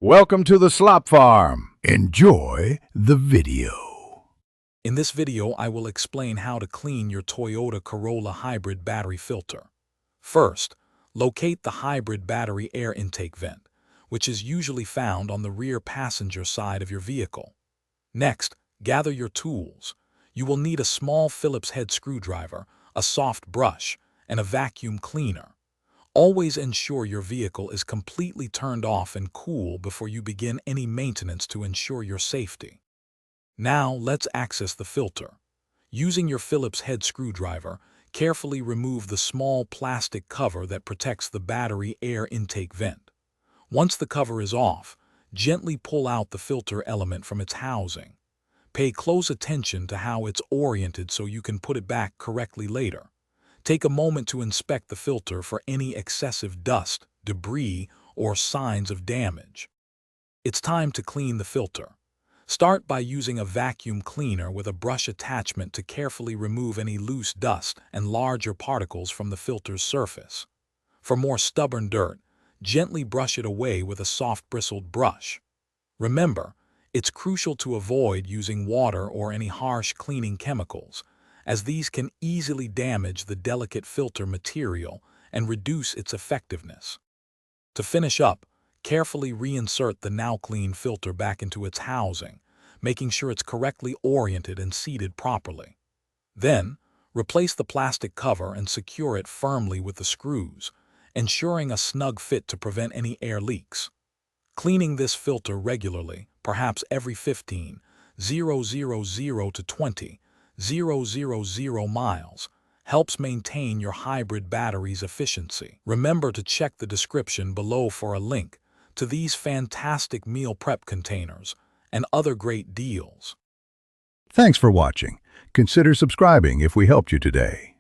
Welcome to the Slop Farm. Enjoy the video. In this video, I will explain how to clean your Toyota Corolla Hybrid battery filter. First, locate the hybrid battery air intake vent, which is usually found on the rear passenger side of your vehicle. Next, gather your tools. You will need a small Phillips head screwdriver, a soft brush, and a vacuum cleaner. Always ensure your vehicle is completely turned off and cool before you begin any maintenance to ensure your safety. Now, let's access the filter. Using your Phillips head screwdriver, carefully remove the small plastic cover that protects the battery air intake vent. Once the cover is off, gently pull out the filter element from its housing. Pay close attention to how it's oriented so you can put it back correctly later. Take a moment to inspect the filter for any excessive dust, debris, or signs of damage. It's time to clean the filter. Start by using a vacuum cleaner with a brush attachment to carefully remove any loose dust and larger particles from the filter's surface. For more stubborn dirt, gently brush it away with a soft bristled brush. Remember, it's crucial to avoid using water or any harsh cleaning chemicals, as these can easily damage the delicate filter material and reduce its effectiveness. To finish up, carefully reinsert the now clean filter back into its housing, making sure it's correctly oriented and seated properly. Then, replace the plastic cover and secure it firmly with the screws, ensuring a snug fit to prevent any air leaks. Cleaning this filter regularly, perhaps every 15,000 to 20,000 miles, helps maintain your hybrid battery's efficiency. Remember to check the description below for a link to these fantastic meal prep containers and other great deals. Thanks for watching. Consider subscribing if we helped you today.